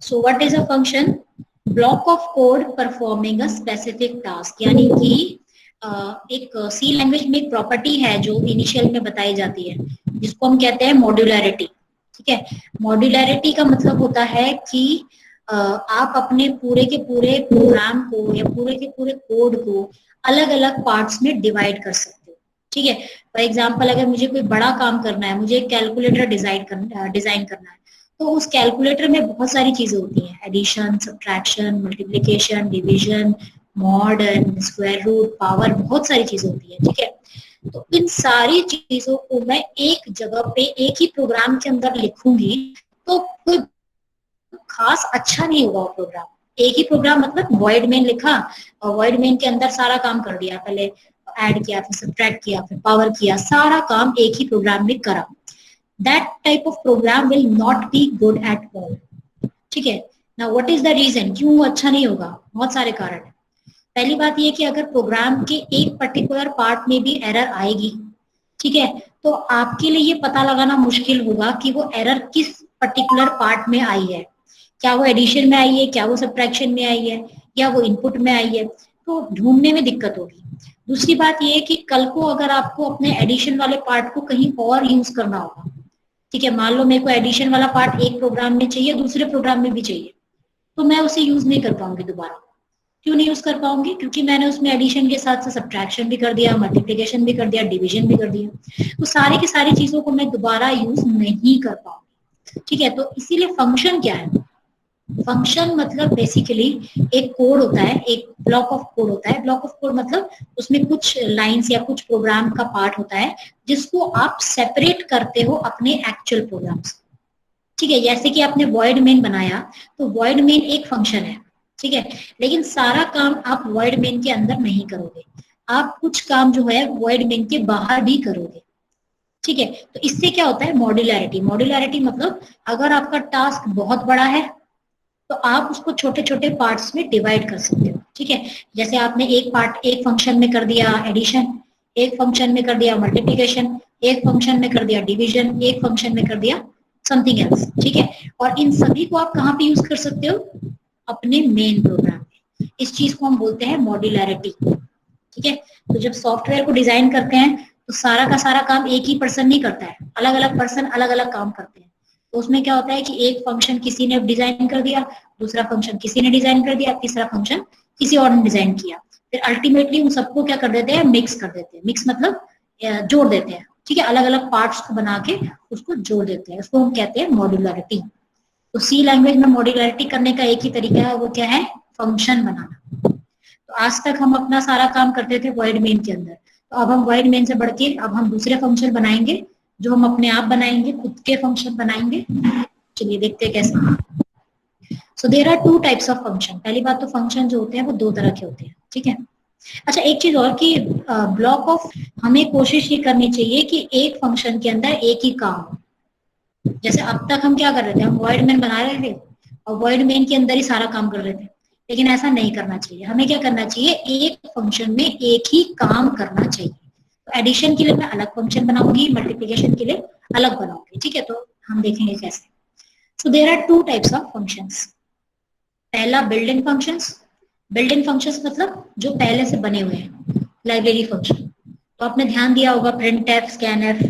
So what is a function? Block of code performing a specific task, यानी कि एक सी language में एक प्रॉपर्टी है जो इनिशियल में बताई जाती है, जिसको हम कहते हैं मॉड्यूलैरिटी। ठीक है, मॉड्यूलैरिटी का मतलब होता है कि आप अपने पूरे के पूरे प्रोग्राम को या पूरे के पूरे कोड को अलग अलग पार्ट्स में डिवाइड कर सकते हो। ठीक है, फॉर एग्जाम्पल अगर मुझे कोई बड़ा काम करना है, मुझे एक कैलकुलेटर डिजाइन करना है, तो उस कैलकुलेटर में बहुत सारी चीजें होती हैं, addition, subtraction, multiplication, division, mod, square root, power, बहुत सारी चीजें होती है। ठीक है, तो इन सारी चीजों को मैं एक जगह पे एक ही प्रोग्राम के अंदर लिखूंगी तो कोई खास अच्छा नहीं होगा वो प्रोग्राम। एक ही प्रोग्राम मतलब वॉइड मेन लिखा और वॉइड मेन के अंदर सारा काम कर दिया, पहले ऐड किया, फिर सब्ट्रैक्ट किया, फिर पावर किया, सारा काम एक ही प्रोग्राम में करा। That type of program will not be good at all. ठीक है, now what is the reason, क्यों अच्छा नहीं होगा? बहुत सारे कारण है। पहली बात ये कि अगर प्रोग्राम के एक पर्टिकुलर पार्ट में भी एरर आएगी, ठीक है, तो आपके लिए ये पता लगाना मुश्किल होगा कि वो एरर किस पर्टिकुलर पार्ट में आई है। क्या वो एडिशन में आई है, क्या वो सब्ट्रैक्शन में आई है, या वो इनपुट में आई है, तो ढूंढने में दिक्कत होगी। दूसरी बात ये है कि कल को अगर आपको अपने एडिशन वाले पार्ट को कहीं और यूज करना होगा, ठीक है, मान लो मेरे को एडिशन वाला पार्ट एक प्रोग्राम में चाहिए, दूसरे प्रोग्राम में भी चाहिए, तो मैं उसे यूज नहीं कर पाऊंगी दोबारा। क्यों नहीं यूज कर पाऊंगी? क्योंकि मैंने उसमें एडिशन के साथ साथ सब्ट्रैक्शन भी कर दिया, मल्टीप्लिकेशन भी कर दिया, डिवीजन भी कर दिया, तो सारी की सारी चीजों को मैं दोबारा यूज नहीं कर पाऊंगी। ठीक है, तो इसीलिए फंक्शन क्या है? फंक्शन मतलब बेसिकली एक कोड होता है, एक ब्लॉक ऑफ कोड होता है। ब्लॉक ऑफ कोड मतलब उसमें कुछ लाइंस या कुछ प्रोग्राम का पार्ट होता है जिसको आप सेपरेट करते हो अपने एक्चुअल प्रोग्राम से। ठीक है, जैसे कि आपने वॉइड मेन बनाया, तो वॉइड मेन एक फंक्शन है, ठीक है, लेकिन सारा काम आप वॉइड मेन के अंदर नहीं करोगे, आप कुछ काम जो है वॉइड मेन के बाहर भी करोगे। ठीक है, तो इससे क्या होता है? मॉड्यूलैरिटी। मॉड्यूलैरिटी मतलब अगर आपका टास्क बहुत बड़ा है तो आप उसको छोटे छोटे पार्ट्स में डिवाइड कर सकते हो। ठीक है, जैसे आपने एक पार्ट एक फंक्शन में कर दिया एडिशन, एक फंक्शन में कर दिया मल्टीप्लिकेशन, एक फंक्शन में कर दिया डिवीजन, एक फंक्शन में कर दिया समथिंग एल्स। ठीक है, और इन सभी को आप कहाँ पे यूज कर सकते हो? अपने मेन प्रोग्राम में। इस चीज को हम बोलते हैं मॉड्यूलैरिटी। ठीक है, तो जब सॉफ्टवेयर को डिजाइन करते हैं तो सारा का सारा काम एक ही पर्सन नहीं करता है, अलग अलग पर्सन अलग अलग काम करते हैं। तो उसमें क्या होता है कि एक फंक्शन किसी ने डिजाइन कर दिया, दूसरा फंक्शन किसी ने डिजाइन कर दिया, तीसरा फंक्शन किसी और ने डिजाइन किया, फिर अल्टीमेटली उन सबको क्या कर देते हैं? मिक्स कर देते हैं। मिक्स मतलब जोड़ देते हैं। ठीक है, अलग अलग पार्ट्स को बना के उसको जोड़ देते हैं, उसको हम कहते हैं मॉड्यूलरिटी। तो सी लैंग्वेज में मॉड्यूलरिटी करने का एक ही तरीका है, वो क्या है? फंक्शन बनाना। तो आज तक हम अपना सारा काम करते थे वॉइड मेन के अंदर, तो अब हम वॉइड मेन से बढ़ के अब हम दूसरे फंक्शन बनाएंगे, जो हम अपने आप बनाएंगे, खुद के फंक्शन बनाएंगे। चलिए देखते हैं कैसे। So there are two types of function. पहली बात तो फंक्शन जो होते हैं वो दो तरह के होते हैं। ठीक है, अच्छा एक चीज और कि ब्लॉक ऑफ, हमें कोशिश ये करनी चाहिए कि एक फंक्शन के अंदर एक ही काम हो। जैसे अब तक हम क्या कर रहे थे? हम वॉइड मेन बना रहे थे और वॉइड मेन के अंदर ही सारा काम कर रहे थे, लेकिन ऐसा नहीं करना चाहिए। हमें क्या करना चाहिए? एक फंक्शन में एक ही काम करना चाहिए। तो एडिशन के लिए मैं अलग फंक्शन बनाऊंगी, मल्टीप्लिकेशन के लिए अलग बनाऊंगी। ठीक है, तो हम देखेंगे कैसे। So there are two types of functions. पहला built in functions. Built in functions मतलब जो पहले से बने हुए हैं, लाइब्रेरी फंक्शन। तो आपने ध्यान दिया होगा print F, scan F,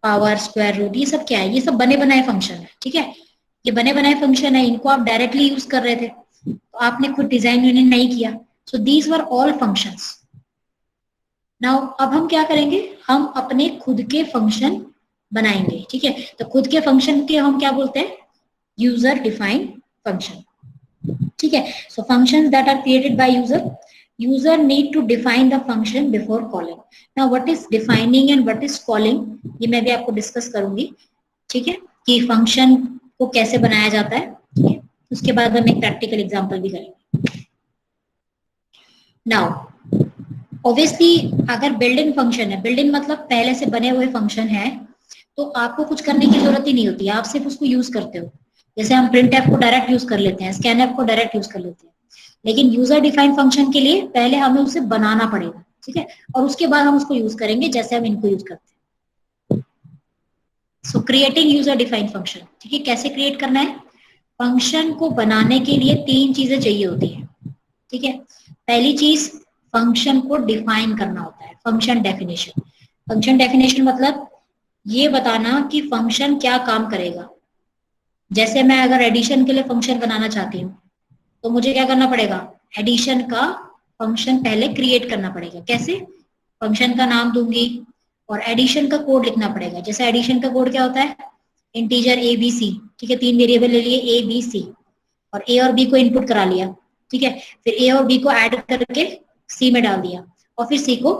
power, square root, ये सब क्या है? ये सब बने बनाए फंक्शन है। ठीक है, ये बने बनाए फंक्शन है, इनको आप डायरेक्टली यूज कर रहे थे, तो आपने खुद डिजाइन यूनियन नहीं किया। So these were all functions. Now अब हम क्या करेंगे? हम अपने खुद के फंक्शन बनाएंगे। ठीक है, तो खुद के फंक्शन के हम क्या बोलते हैं? User defined function. ठीक है, so functions that are created by user need to define the function before calling. Now what is defining and what is calling, ये मैं भी आपको डिस्कस करूंगी। ठीक है, कि फंक्शन को कैसे बनाया जाता है। ठीक है, उसके बाद हम एक प्रैक्टिकल एग्जांपल भी करेंगे। नाउ ऑब्वियसली अगर बिल्ट इन फंक्शन है, बिल्ट इन मतलब पहले से बने हुए फंक्शन है, तो आपको कुछ करने की जरूरत ही नहीं होती, आप सिर्फ उसको यूज करते हो। जैसे हम प्रिंट एफ को डायरेक्ट यूज कर लेते हैं, स्कैन एफ को डायरेक्ट यूज कर लेते हैं, लेकिन यूजर डिफाइंड फंक्शन के लिए पहले हमें उसे बनाना पड़ेगा। ठीक है, और उसके बाद हम उसको यूज करेंगे जैसे हम इनको यूज करते हैं। सो क्रिएटिंग यूजर डिफाइंड फंक्शन। ठीक है, कैसे क्रिएट करना है? फंक्शन को बनाने के लिए तीन चीजें चाहिए होती है, ठीक है। पहली चीज फंक्शन को डिफाइन करना होता है, फंक्शन डेफिनेशन। फंक्शन डेफिनेशन मतलब ये बताना कि फंक्शन क्या काम करेगा। जैसे मैं अगर एडिशन के लिए फंक्शन बनाना चाहती हूँ तो मुझे क्या करना पड़ेगा, एडिशन का फंक्शन पहले क्रिएट करना पड़ेगा। कैसे, फंक्शन का नाम दूंगी और एडिशन का कोड लिखना पड़ेगा। जैसे एडिशन का कोड क्या होता है, इंटीजर ए बी सी, ठीक है, तीन वेरिएबल ले लिए ए बी सी, और ए और बी को इनपुट करा लिया, ठीक है, फिर ए और बी को ऐड करके सी में डाल दिया और फिर सी को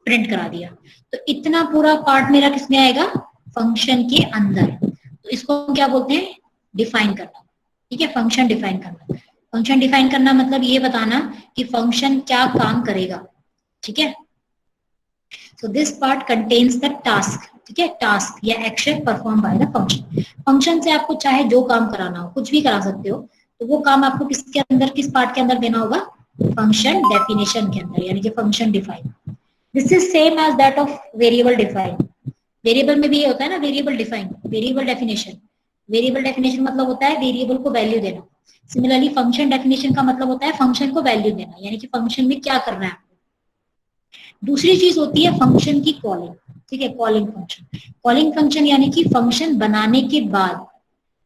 प्रिंट करा दिया। तो इतना पूरा पार्ट मेरा किसमें आएगा, फंक्शन के अंदर। तो इसको हम क्या बोलते हैं, डिफाइन करना, ठीक है, फंक्शन डिफाइन करना। फंक्शन डिफाइन करना मतलब ये बताना कि फंक्शन क्या काम करेगा, ठीक है। So this part contains the task, ठीक है, टास्क या action perform by the function. Function से आपको चाहे जो काम कराना हो, कुछ भी करा सकते हो, तो वो काम आपको किसके अंदर, किस पार्ट के अंदर देना होगा, फंक्शन डेफिनेशन के अंदर, यानी कि function define. This is same as that of variable define. Variable में भी ये होता है ना, variable define, variable definition. Variable definition मतलब होता है वेरिएबल को वैल्यू देना। सिमिलरली फंक्शन डेफिनेशन का मतलब होता है फंक्शन को वैल्यू देना, यानी कि फंक्शन में क्या करना है। दूसरी चीज होती है फंक्शन की कॉलिंग, ठीक है, कॉलिंग फंक्शन। कॉलिंग फंक्शन यानी कि फंक्शन बनाने के बाद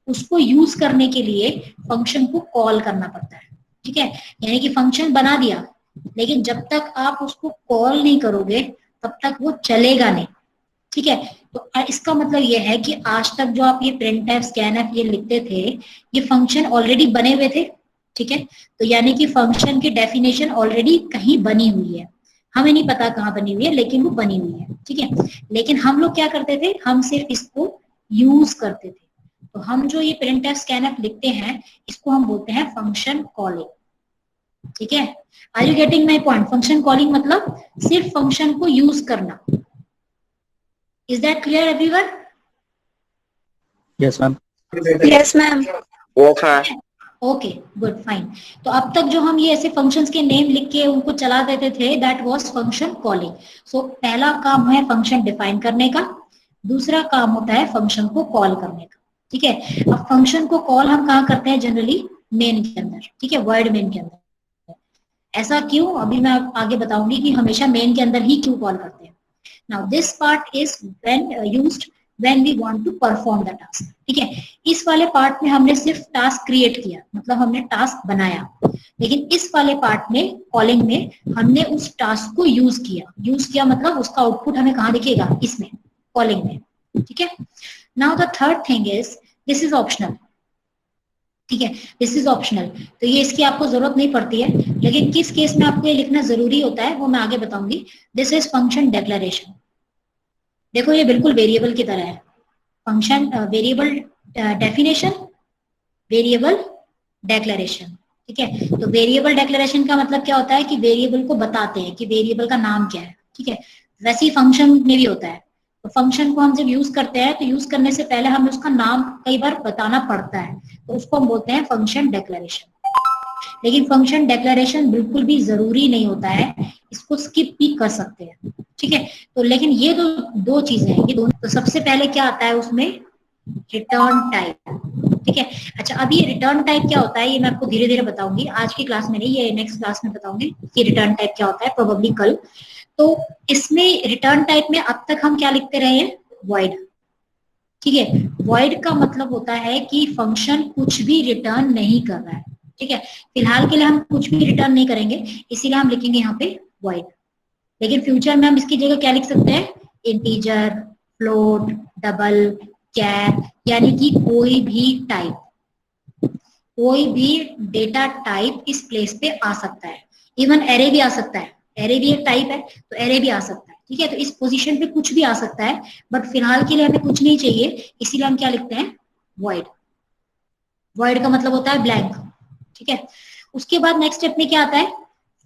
उसको यूज करने के लिए फंक्शन को कॉल करना पड़ता है, ठीक है। यानी कि फंक्शन बना दिया, लेकिन जब तक आप उसको कॉल नहीं करोगे तब तक वो चलेगा नहीं, ठीक है। तो इसका मतलब ये है कि आज तक जो आप ये प्रिंट एफ, स्कैन एफ ये लिखते थे, ये फंक्शन ऑलरेडी बने हुए थे, ठीक है। तो यानी कि फंक्शन की डेफिनेशन ऑलरेडी कहीं बनी हुई है, हमें नहीं पता कहाँ बनी हुई है, लेकिन वो बनी हुई है, ठीक है। लेकिन हम लोग क्या करते थे, हम सिर्फ इसको यूज करते थे। तो हम जो ये प्रिंट एफ, स्कैन एफ लिखते हैं, इसको हम बोलते हैं फंक्शन कॉलिंग, ठीक है। Are you getting my point? Function calling मतलब सिर्फ फंक्शन को यूज करना। Is that clear everyone? Yes ma'am. Yes ma'am. Okay, good, fine. तो अब तक जो हम ये ऐसे फंक्शंस के नेम लिख के उनको चला देते थे, दैट वाज फंक्शन कॉलिंग। सो पहला काम है फंक्शन डिफाइन करने का, दूसरा काम होता है फंक्शन को कॉल करने का, ठीक है। अब फंक्शन को कॉल हम कहाँ करते हैं, जनरली मेन के अंदर, ठीक है, वर्ड मेन के अंदर। ऐसा क्यों, अभी मैं आगे बताऊंगी कि हमेशा मेन के अंदर ही क्यों कॉल करते हैं। Now this part is when used when we want to perform the task, ठीक है। इस वाले पार्ट में हमने सिर्फ टास्क क्रिएट किया, मतलब हमने टास्क बनाया, लेकिन इस वाले पार्ट में कॉलिंग में हमने उस टास्क को यूज किया। यूज किया मतलब उसका आउटपुट हमें कहाँ दिखेगा, इसमें, कॉलिंग में, ठीक है। Now the third thing is this is optional, ठीक है, दिस इज ऑप्शनल। तो ये इसकी आपको जरूरत नहीं पड़ती है, लेकिन किस केस में आपको ये लिखना जरूरी होता है वो मैं आगे बताऊंगी। This is function declaration. देखो ये बिल्कुल वेरिएबल की तरह है, function variable definition, variable declaration, ठीक है। तो वेरिएबल डेक्लेरेशन का मतलब क्या होता है कि वेरिएबल को बताते हैं कि वेरिएबल का नाम क्या है, ठीक है। वैसे ही फंक्शन में भी होता है। तो फंक्शन को हम जब यूज करते हैं तो यूज करने से पहले हमें उसका नाम कई बार बताना पड़ता है, तो उसको हम बोलते हैं फंक्शन डेक्लेरेशन। लेकिन फंक्शन डेक्लेरेशन बिल्कुल भी जरूरी नहीं होता है, इसको स्किप भी कर सकते हैं, ठीक है। तो लेकिन ये दो चीजें हैं, ये दोनों। तो सबसे पहले क्या आता है उसमें, रिटर्न टाइप, ठीक है। अच्छा, अब ये रिटर्न टाइप क्या होता है ये मैं आपको धीरे धीरे बताऊंगी, आज की क्लास में नहीं, ये नेक्स्ट क्लास में बताऊंगी कि रिटर्न टाइप क्या होता है, प्रोबेबली कल। तो इसमें रिटर्न टाइप में अब तक हम क्या लिखते रहे हैं, वॉइड, ठीक है। वॉइड का मतलब होता है कि फंक्शन कुछ भी रिटर्न नहीं कर रहा है, ठीक है। फिलहाल के लिए हम कुछ भी रिटर्न नहीं करेंगे, इसीलिए हम लिखेंगे यहाँ पे वॉइड। लेकिन फ्यूचर में हम इसकी जगह क्या लिख सकते हैं, इंटीजर, फ्लोट, डबल, कैर, यानी कि कोई भी टाइप, कोई भी डेटा टाइप इस प्लेस पे आ सकता है। इवन एरे भी आ सकता है, एरे भी एक टाइप है, तो एरे भी आ सकता है, ठीक है। तो इस पोजीशन पे कुछ भी आ सकता है, बट फिलहाल के लिए हमें कुछ नहीं चाहिए, इसीलिए हम क्या लिखते हैं, वॉइड। वॉइड का मतलब होता है ब्लैंक, ठीक है। उसके बाद नेक्स्ट स्टेप में क्या आता है,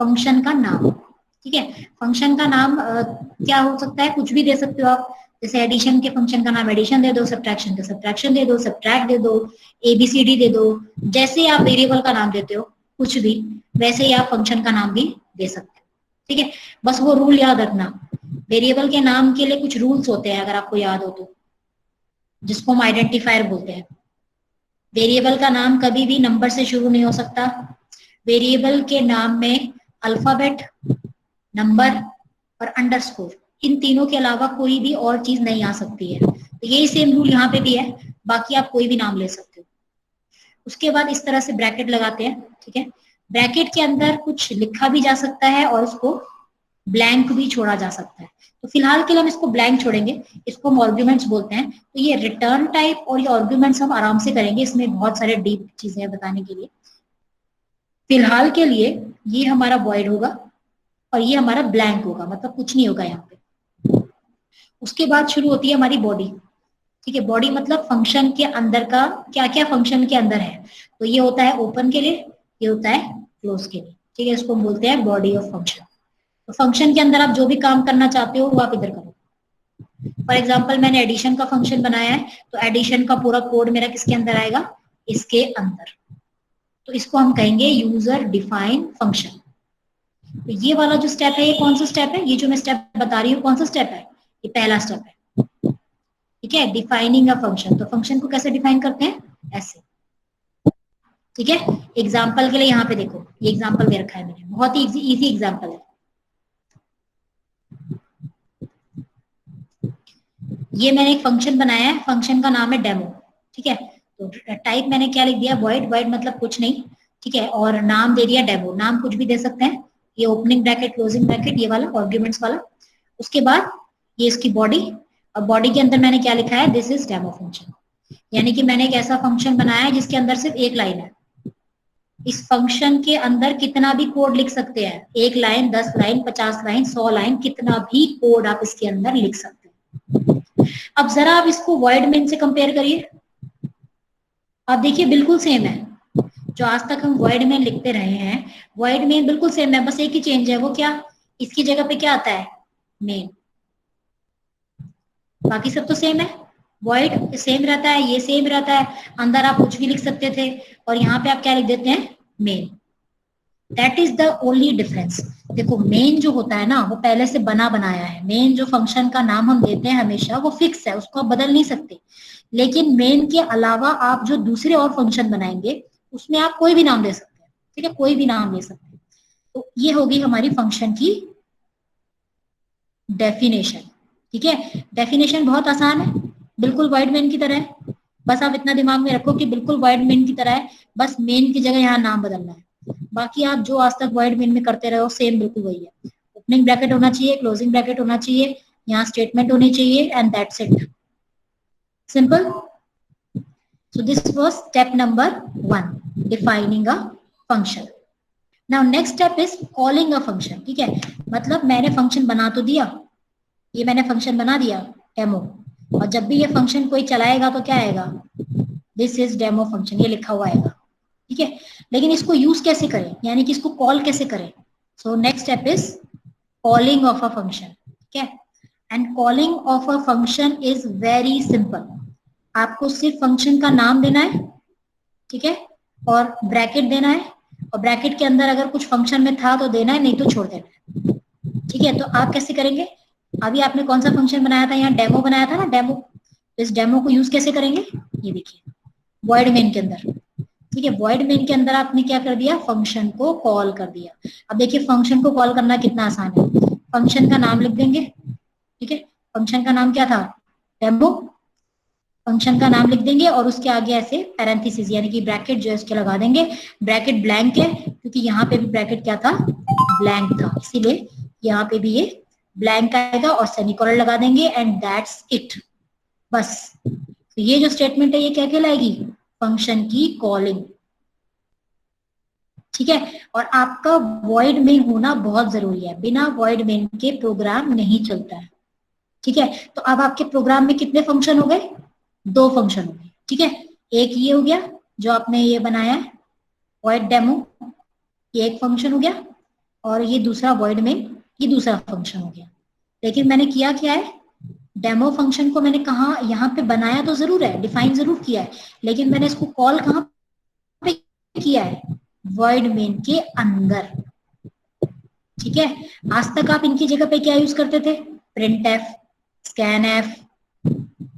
फंक्शन का नाम, ठीक है। फंक्शन का नाम क्या हो सकता है, कुछ भी दे सकते हो आप। जैसे एडिशन के फंक्शन का नाम एडिशन दे दो, सब्ट्रैक्शन का सब्ट्रैक्शन दे दो, सब्ट्रैक्ट दे दो, एबीसीडी दे दो। जैसे आप वेरिएबल का नाम देते हो कुछ भी, वैसे ही आप फंक्शन का नाम भी दे सकते हो, ठीक है। बस वो रूल याद रखना, वेरिएबल के नाम के लिए कुछ रूल्स होते हैं, अगर आपको याद हो तो, जिसको हम आइडेंटिफायर बोलते हैं। वेरिएबल का नाम कभी भी नंबर से शुरू नहीं हो सकता। वेरिएबल के नाम में अल्फाबेट, नंबर और अंडरस्कोर, इन तीनों के अलावा कोई भी और चीज नहीं आ सकती है। तो यही सेम रूल यहाँ पे भी है, बाकी आप कोई भी नाम ले सकते हो। उसके बाद इस तरह से ब्रैकेट लगाते हैं, ठीक है। ब्रैकेट के अंदर कुछ लिखा भी जा सकता है और उसको ब्लैंक भी छोड़ा जा सकता है। तो फिलहाल के लिए हम इसको ब्लैंक छोड़ेंगे, इसको हम आर्ग्यूमेंट्स बोलते हैं। तो ये रिटर्न टाइप और ये आर्ग्यूमेंट्स हम आराम से करेंगे, इसमें बहुत सारे डीप चीजें हैं बताने के लिए। फिलहाल के लिए ये हमारा वॉइड होगा और ये हमारा ब्लैंक होगा, मतलब कुछ नहीं होगा यहाँ पे। उसके बाद शुरू होती है हमारी बॉडी, ठीक है। बॉडी मतलब फंक्शन के अंदर का क्या क्या फंक्शन के अंदर है। तो ये होता है ओपन के लिए, ये होता है क्लोज के लिए, ठीक है। इसको हम बोलते हैं बॉडी ऑफ फंक्शन। तो फंक्शन के अंदर आप जो भी काम करना चाहते हो वो आप इधर करो। फॉर एग्जाम्पल मैंने एडिशन का फंक्शन बनाया है, तो एडिशन का पूरा कोड मेरा किसके अंदर आएगा, इसके अंदर। तो इसको हम कहेंगे यूजर डिफाइन फंक्शन। तो ये वाला जो स्टेप है, ये कौन सा स्टेप है, ये जो मैं स्टेप बता रही हूँ कौन सा स्टेप है, ये पहला स्टेप है, ठीक है। डिफाइनिंग अ फंक्शन, तो फंक्शन को कैसे डिफाइन करते हैं, ऐसे, ठीक है। एग्जाम्पल के लिए यहाँ पे देखो, ये एग्जाम्पल दे रखा है मैंने, बहुत ही इजी एग्जाम्पल है। ये मैंने एक फंक्शन बनाया है, फंक्शन का नाम है डेमो, ठीक है। तो टाइप मैंने क्या लिख दिया, वॉइड, वॉइड मतलब कुछ नहीं, ठीक है। और नाम दे दिया डेमो, नाम कुछ भी दे सकते हैं, ये ओपनिंग ब्रैकेट क्लोजिंग ब्रैकेट ये वाला आर्ग्यूमेंट्स वाला। उसके बाद ये इसकी बॉडी, और बॉडी के अंदर मैंने क्या लिखा है, दिस इज डेमो फंक्शन। यानी कि मैंने एक ऐसा फंक्शन बनाया है जिसके अंदर सिर्फ एक लाइन है। इस फंक्शन के अंदर कितना भी कोड लिख सकते हैं, 1 लाइन, 10 लाइन, 50 लाइन, 100 लाइन, कितना भी कोड आप इसके अंदर लिख सकते हैं। अब जरा आप इसको वॉइड मेन से कंपेयर करिए, आप देखिए बिल्कुल सेम है। जो आज तक हम वॉइड मेन लिखते रहे हैं, वॉइड मेन बिल्कुल सेम है, बस एक ही चेंज है, वो क्या, इसकी जगह पे क्या आता है, मेन। बाकी सब तो सेम है, वॉइड सेम रहता है, ये सेम रहता है, अंदर आप कुछ भी लिख सकते थे, और यहाँ पे आप क्या लिख देते हैं, main. That is the only difference. देखो मेन जो होता है ना, वो पहले से बना बनाया है। मेन जो फंक्शन का नाम हम देते हैं हमेशा, वो फिक्स है, उसको आप बदल नहीं सकते। लेकिन मेन के अलावा आप जो दूसरे और फंक्शन बनाएंगे, उसमें आप कोई भी नाम दे सकते हैं, ठीक है, कोई भी नाम दे सकते हैं। तो ये होगी हमारी फंक्शन की डेफिनेशन, ठीक है। डेफिनेशन बहुत आसान है, बिल्कुल वॉइड मेन की तरह है। बस आप इतना दिमाग में रखो कि बिल्कुल वॉइड मेन की तरह है, बस मेन की जगह यहाँ नाम बदलना है। बाकी आप जो आज तक वॉइड मेन में करते रहे हो, सेम बिल्कुल वही है। ओपनिंग ब्रैकेट होना चाहिए, क्लोजिंग ब्रैकेट होना चाहिए, यहाँ स्टेटमेंट होनी चाहिए, and that's it, simple. So this was step number 1, defining a function. Now next step is calling a function, ठीक है। मतलब मैंने फंक्शन बना तो दिया, ये मैंने फंक्शन बना दिया डेमो, और जब भी ये फंक्शन कोई चलाएगा तो क्या आएगा, दिस इज डेमो फंक्शन, ये लिखा हुआ आएगा, ठीक है। लेकिन इसको यूज कैसे करें, यानी कि इसको कॉल कैसे करें। So next step is calling of a function, ठीक है। And calling of a function is very simple. आपको सिर्फ फंक्शन का नाम देना है, ठीक है, और ब्रैकेट देना है, और ब्रैकेट के अंदर अगर कुछ फंक्शन में था तो देना है, नहीं तो छोड़ देना है, ठीक है। तो आप कैसे करेंगे, अभी आपने कौन सा फंक्शन बनाया था, यहाँ डेमो बनाया था ना, डेमो। इस डेमो को यूज कैसे करेंगे, ये देखिए वॉइड मेन के अंदर, ठीक है। वॉइड मेन के अंदर आपने क्या कर दिया, फंक्शन को कॉल कर दिया। अब देखिए फंक्शन को कॉल करना कितना आसान है, फंक्शन का नाम लिख देंगे, ठीक है। फंक्शन का नाम क्या था, डेमो। फंक्शन का नाम लिख देंगे और उसके आगे ऐसे पैरेंथेसिस यानी कि ब्रैकेट जो है उसके लगा देंगे। ब्रैकेट ब्लैंक है क्योंकि यहाँ पे भी ब्रैकेट क्या था, ब्लैंक था, इसीलिए यहाँ पे भी ये ब्लैंक आएगा, और सेमीकोलन लगा देंगे, एंड दैट्स इट, बस। तो ये जो स्टेटमेंट है ये क्या कहलाएगी, फंक्शन की कॉलिंग, ठीक है। और आपका वॉइड मेन होना बहुत जरूरी है, बिना वॉइड मेन के प्रोग्राम नहीं चलता है, ठीक है। तो अब आपके प्रोग्राम में कितने फंक्शन हो गए, 2 फंक्शन हो गए, ठीक है। एक ये हो गया जो आपने ये बनाया है वॉइड डेमो, ये एक फंक्शन हो गया, और ये दूसरा वॉइड में ये दूसरा फंक्शन हो गया। लेकिन मैंने किया क्या है, डेमो फंक्शन को मैंने कहा यहाँ पे बनाया तो जरूर है, डिफाइन जरूर किया है, लेकिन मैंने इसको कॉल कहाँ पे किया है, वॉइड मेन के अंदर, ठीक है। आज तक आप इनकी जगह पे क्या यूज करते थे, print F, scan F,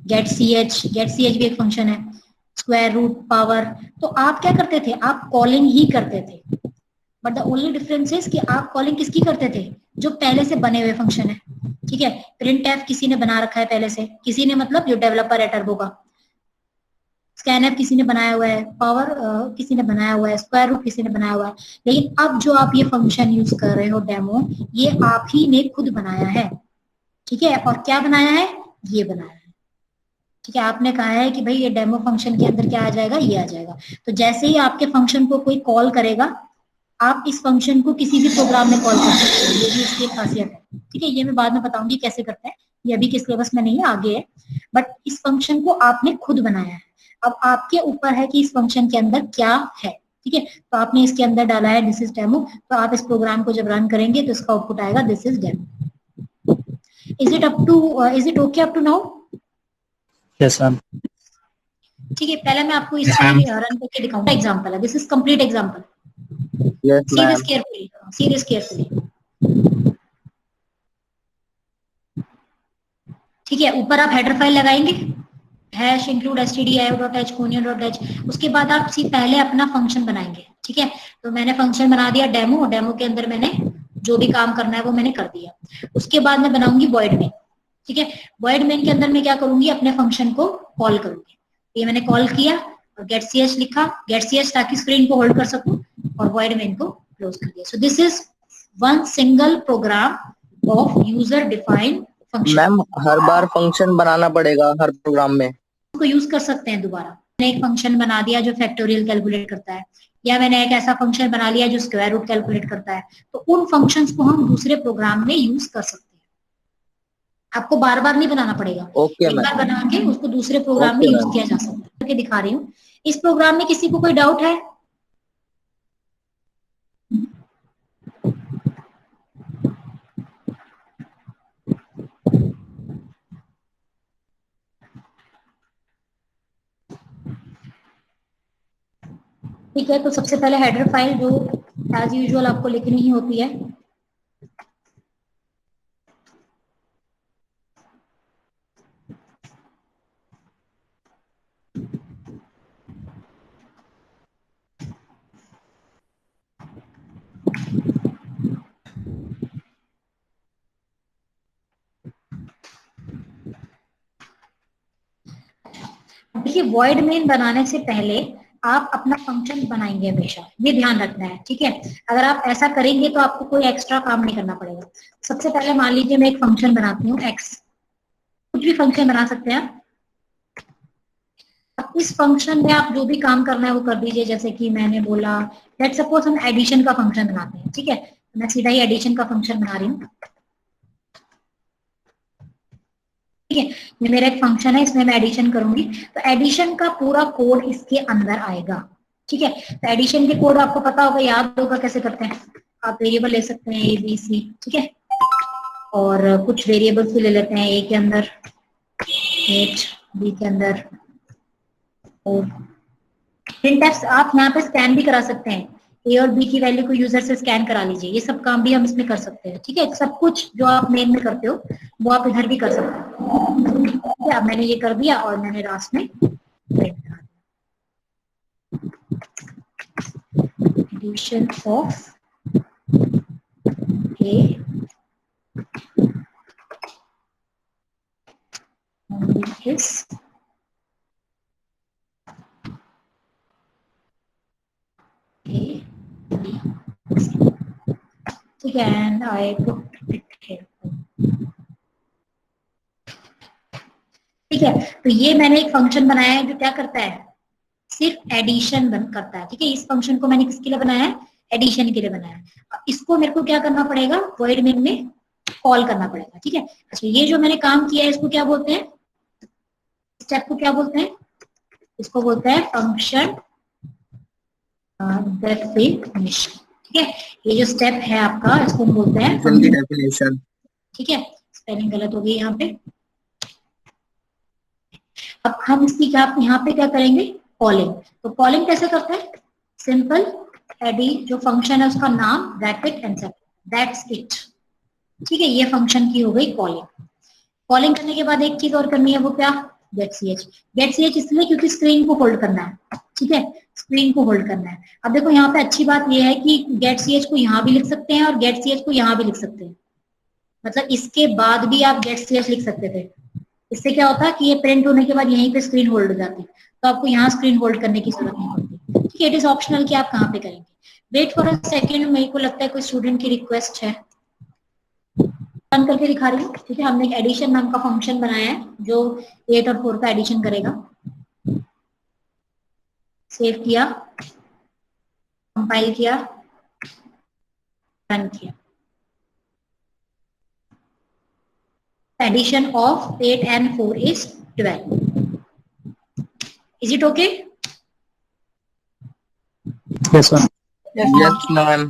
get C H भी एक फंक्शन है, स्क्वायर रूट, पावर, तो आप क्या करते थे, आप कॉलिंग ही करते थे। But the only difference is कि आप कॉलिंग किसकी करते थे, जो पहले से बने हुए फंक्शन है। ठीक है, प्रिंट एफ किसी ने बना रखा है पहले से, किसी ने मतलब जो डेवलपर है टर्बो का, स्कैन एफ किसी ने बनाया हुआ है, पावर किसी ने बनाया हुआ है, स्क्वायर रूट किसी ने बनाया हुआ है। लेकिन अब जो आप ये फंक्शन यूज कर रहे हो डेमो, ये आप ही ने खुद बनाया है। ठीक है, और क्या बनाया है, ये बनाया है। ठीक है, आपने कहा है कि भाई ये डेमो फंक्शन के अंदर क्या आ जाएगा, ये आ जाएगा। तो जैसे ही आपके फंक्शन को कोई कॉल करेगा, आप इस फंक्शन को किसी भी प्रोग्राम में कॉल कर सकते हैं, ये भी इसकी एक खासियत है। ठीक है, ये मैं बाद में बताऊंगी कैसे करते हैं, ये अभी के सिलेबस में नहीं है, आगे है। बट इस फंक्शन को आपने खुद बनाया है। अब आपके ऊपर है कि इस फंक्शन के अंदर क्या है। ठीक है, तो आपने इसके अंदर डाला है दिस इज डेमो, तो आप इस प्रोग्राम को जब रन करेंगे तो इसका आउटपुट आएगा this is demo. Is it okay up to now? Yes ma'am. ठीक है, पहले मैं आपको इसमें रन करके दिखाऊंगा, एग्जांपल है, this is complete example. See this carefully. See this carefully. ठीक है, ऊपर आप हेडर फाइल लगाएंगे, हैश इंक्लूड stdio.h conio.h, उसके बाद आप पहले अपना फंक्शन बनाएंगे। ठीक है, तो मैंने फंक्शन बना दिया डेमो, डेमो के अंदर मैंने जो भी काम करना है वो मैंने कर दिया। उसके बाद मैं बनाऊंगी void main। ठीक है, void main के अंदर मैं क्या करूंगी, अपने फंक्शन को कॉल करूंगी। ये मैंने कॉल किया और गेट ch लिखा, गेट ch ताकि स्क्रीन को होल्ड कर सकूं, और void main को क्लोज कर दिया। So this is one single program of user defined function. Ma'am हर बार फंक्शन बनाना पड़ेगा हर प्रोग्राम में? उसको यूज कर सकते हैं दोबारा। मैंने एक फंक्शन बना दिया जो फैक्टोरियल कैलकुलेट करता है, या मैंने एक ऐसा फंक्शन बना लिया जो स्क्वायर रूट कैलकुलेट करता है, तो उन फंक्शंस को हम दूसरे प्रोग्राम में यूज कर सकते हैं। आपको बार बार नहीं बनाना पड़ेगा, एक बार बना के उसको दूसरे प्रोग्राम में यूज किया जा सकता है। करके दिखा रही हूँ। इस प्रोग्राम में किसी को कोई डाउट है? ठीक है, तो सबसे पहले हेडर फाइल जो एज यूजुअल आपको लिखनी ही होती है, देखिए void main बनाने से पहले आप अपना फंक्शन बनाएंगे हमेशा, ये ध्यान रखना है। ठीक है, अगर आप ऐसा करेंगे तो आपको कोई एक्स्ट्रा काम नहीं करना पड़ेगा। सबसे पहले मान लीजिए मैं एक फंक्शन बनाती हूँ x, कुछ भी फंक्शन बना सकते हैं आप। अब इस फंक्शन में आप जो भी काम करना है वो कर दीजिए, जैसे कि मैंने बोला लेट सपोज हम एडिशन का फंक्शन बनाते हैं। ठीक है, तो मैं सीधा ही एडिशन का फंक्शन बना रही हूँ। ठीक है, ये मेरा एक फंक्शन है, इसमें मैं एडिशन करूंगी, तो एडिशन का पूरा कोड इसके अंदर आएगा। ठीक है, तो एडिशन के कोड आपको पता होगा, याद होगा कैसे करते हैं। आप वेरिएबल ले सकते हैं a b c, ठीक है, और कुछ वेरिएबल्स भी ले लेते हैं, a के अंदर 8, b के अंदर, और सिंटैक्स आप यहाँ पे स्कैन भी करा सकते हैं, ए और बी की वैल्यू को यूजर से स्कैन करा लीजिए, ये सब काम भी हम इसमें कर सकते हैं। ठीक है, सब कुछ जो आप मेन में करते हो वो आप इधर भी कर सकते हैं। ठीक है, अब मैंने ये कर दिया और मैंने लास्ट में प्रिंट करा दिया, एडिशन ऑफ ए इस ठीक है, and I put it here. ठीक है, तो ये मैंने एक फंक्शन बनाया है जो क्या करता है, सिर्फ एडिशन करता है। ठीक है, इस फंक्शन को मैंने किसके लिए बनाया है, एडिशन के लिए बनाया है। इसको मेरे को क्या करना पड़ेगा, void main में कॉल करना पड़ेगा। ठीक है, अच्छा ये जो मैंने काम किया है इसको क्या बोलते हैं, स्टेप को क्या बोलते हैं, इसको बोलते हैं फंक्शन डेफिनेशन। ठीक है, ये जो स्टेप है आपका इसको हम बोलते हैं फंक्शन डेफिनेशन। ठीक है, स्पेलिंग गलत हो गई यहाँ पे। अब हम इसकी क्या यहाँ पे क्या करेंगे, कॉलिंग। तो कॉलिंग कैसे करते हैं, सिंपल एडी जो फंक्शन है उसका नाम ब्रैकेट एंड दैट्स इट। ठीक है, ये फंक्शन की हो गई कॉलिंग। कॉलिंग करने के बाद एक चीज और करनी है, वो क्या, get C H. Get C H इसलिए क्योंकि स्क्रीन को होल्ड करना है, ठीक है, स्क्रीन को होल्ड करना है। अब देखो यहाँ पे अच्छी बात यह है कि गेट सी एच को यहाँ भी लिख सकते हैं और गेट सी एच को यहाँ भी लिख सकते हैं, मतलब इसके बाद भी आप गेट सी एच लिख सकते थे। इससे क्या होता है कि ये प्रिंट होने के बाद यहीं पे स्क्रीन होल्ड हो जाती, तो आपको यहाँ स्क्रीन होल्ड करने की जरूरत नहीं पड़ती। ठीक है, इट इज ऑप्शनल कि आप कहाँ पे करेंगे। वेट फॉर अ सेकेंड, मेरे को लगता है कोई स्टूडेंट की रिक्वेस्ट है, रन करके दिखा रही हूँ। ठीक है, हमने एक एडिशन नाम का फंक्शन बनाया है जो 8 और 4 का एडिशन करेगा। सेव किया, कंपाइल किया, रन किया। Addition of 8 and 4 is 12. Is it okay? Yes sir. Yes ma'am.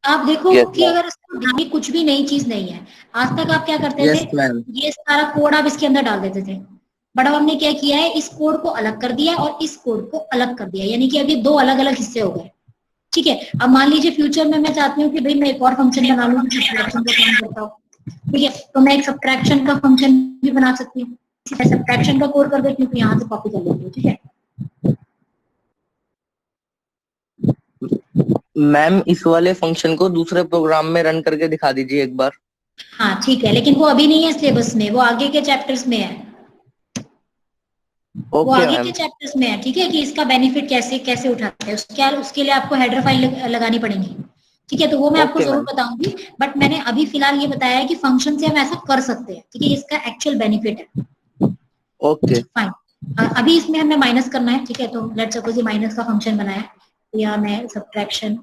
आप देखो Yes कि ma'am. अगर इसमें कुछ भी नई चीज नहीं है, आज तक आप क्या करते Yes थे, ma'am. ये सारा कोड आप इसके अंदर डाल देते थे। बट अब हमने क्या किया है, इस कोड को अलग कर दिया और इस कोड को अलग कर दिया, यानी कि अब ये दो अलग अलग हिस्से हो गए। ठीक है, अब मान लीजिए फ्यूचर में मैं चाहती हूँ कि भाई मैं एक और फंक्शन बना लूँ सब्ट्रैक्शन का काम करता हूँ। ठीक है, तो मैं एक सब्ट्रैक्शन का फंक्शन भी बना सकती हूँ, सब्ट्रैक्शन का कोड कर देती हूँ, तो यहाँ से कॉपी कर लेती हूँ। ठीक है, मैम इस वाले फंक्शन को दूसरे प्रोग्राम में रन करके दिखा दीजिए एक बार। हाँ ठीक है, लेकिन वो अभी नहीं है सिलेबस में, वो आगे के चैप्टर्स में है। वो ओके आगे के मैम। चैप्टर्स में है। ठीक है, कि इसका बेनिफिट कैसे कैसे उठाते हैं, उसके लिए आपको हेडर फाइल लगानी पड़ेगी। ठीक है, तो वो मैं आपको ओके जरूर मैम। बताऊंगी, बट मैंने अभी फिलहाल ये बताया है कि फंक्शन से हम ऐसा कर सकते हैं। ठीक है, इसका एक्चुअल बेनिफिट है। ओके। फाइन, अभी इसमें हमें माइनस करना है। ठीक है, तो लेट्स सपोज ये माइनस का फंक्शन बनाया, तो यहाँ मैं सब्ट्रैक्शन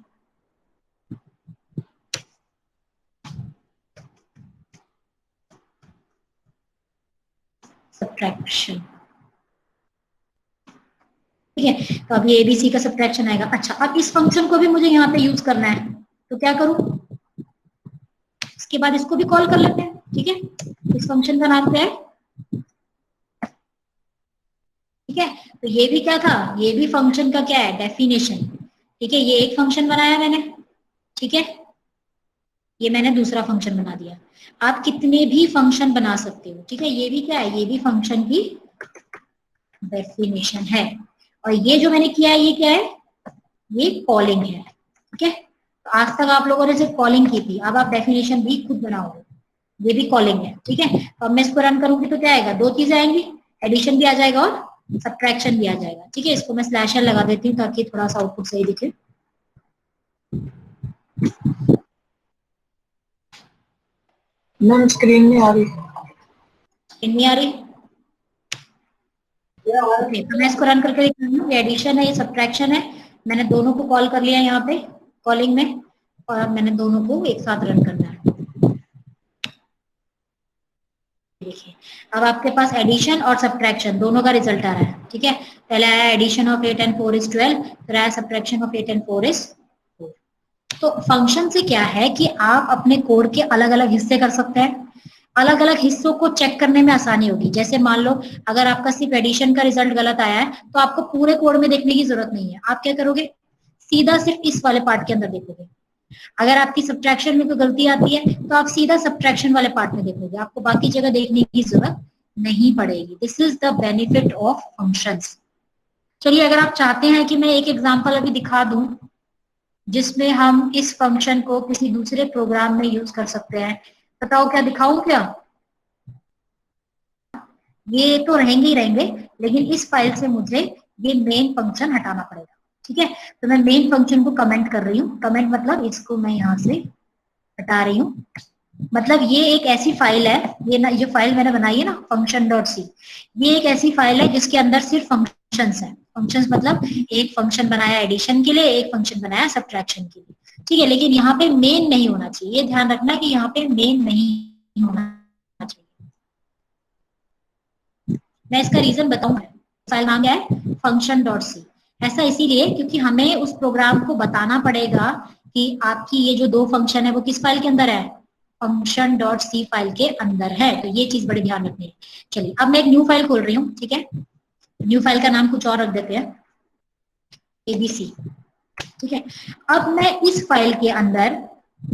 सब्ट्रैक्शन ठीक है, तो अब ये एबीसी का सब्ट्रैक्शन आएगा। अच्छा, अब इस फंक्शन को भी मुझे यहाँ पे यूज करना है, तो क्या करूं, इसके बाद इसको भी कॉल कर लेते हैं। ठीक है, इस फंक्शन का नाम क्या है, ठीक है, तो ये भी क्या था, ये भी फंक्शन का क्या है, डेफिनेशन। ठीक है, ये एक फंक्शन बनाया मैंने, ठीक है, ये मैंने दूसरा फंक्शन बना दिया। आप कितने भी फंक्शन बना सकते हो। ठीक है, ये भी क्या है, ये भी फंक्शन की डेफिनेशन है। और ये जो मैंने किया है ये क्या है, ये कॉलिंग है। ठीक है, तो आज तक आप लोगों ने सिर्फ कॉलिंग की थी, अब आप डेफिनेशन भी खुद बनाओगे, ये भी कॉलिंग है। ठीक है, तो अब मैं इसको रन करूंगी तो क्या आएगा, दो चीजें आएंगी, एडिशन भी आ जाएगा और सब्ट्रैक्शन भी आ जाएगा। ठीक है, इसको मैं स्लैशर लगा देती हूँ ताकि थोड़ा सा आउटपुट सही दिखे। मैम स्क्रीन नहीं आ रही। स्क्रीन नहीं आ रही, ओके, तो मैं इसको रन करके दिखा रही हूँ। ये एडिशन है, ये सब्ट्रैक्शन है, मैंने दोनों को कॉल कर लिया यहाँ पे कॉलिंग में, और अब मैंने दोनों को एक साथ रन करना है। देखिए, अब आपके पास एडिशन और सब्ट्रैक्शन दोनों का रिजल्ट आ रहा है। ठीक है, पहले आया एडिशन ऑफ 8 and 4 is 12, फिर आया सब्ट्रैक्शन ऑफ 8 and 4 is 4। तो फंक्शन से क्या है कि आप अपने कोड के अलग अलग हिस्से कर सकते हैं, अलग अलग हिस्सों को चेक करने में आसानी होगी। जैसे मान लो अगर आपका सिर्फ एडिशन का रिजल्ट गलत आया है, तो आपको पूरे कोड में देखने की जरूरत नहीं है। आप क्या करोगे, सीधा सिर्फ इस वाले पार्ट के अंदर देखोगे। अगर आपकी सब्ट्रैक्शन में कोई गलती आती है तो आप सीधा सब्ट्रैक्शन वाले पार्ट में देखोगे, आपको बाकी जगह देखने की जरूरत नहीं पड़ेगी। This is the benefit of functions. चलिए, अगर आप चाहते हैं कि मैं एक एग्जांपल अभी दिखा दूं जिसमें हम इस फंक्शन को किसी दूसरे प्रोग्राम में यूज कर सकते हैं, बताओ क्या दिखाऊं क्या। ये तो रहेंगे ही रहेंगे, लेकिन इस फाइल से मुझे ये मेन फंक्शन हटाना पड़ेगा। ठीक है, तो मैं मेन फंक्शन को कमेंट कर रही हूँ। कमेंट मतलब इसको मैं यहाँ से हटा रही हूँ। मतलब ये एक ऐसी फाइल है, ये ना, ये फाइल मैंने बनाई है ना फंक्शन डॉट सी, ये एक ऐसी फाइल है जिसके अंदर सिर्फ फंक्शंस है। फंक्शंस मतलब एक फंक्शन बनाया एडिशन के लिए, एक फंक्शन बनाया सब्ट्रैक्शन के लिए। ठीक है, लेकिन यहाँ पे मेन नहीं होना चाहिए, ये ध्यान रखना कि यहाँ पे मेन नहीं होना चाहिए। मैं इसका रीजन बताऊंगा। फाइल नाम क्या है, फंक्शन डॉट सी। ऐसा इसीलिए क्योंकि हमें उस प्रोग्राम को बताना पड़ेगा कि आपकी ये जो दो फंक्शन है वो किस फाइल के अंदर है, फंक्शन डॉट सी फाइल के अंदर है। तो ये चीज बड़ी ध्यान रखनी है। चलिए, अब मैं एक न्यू फाइल खोल रही हूँ। ठीक है, न्यू फाइल का नाम कुछ और रख देते हैं, एबीसी। ठीक है, अब मैं इस फाइल के अंदर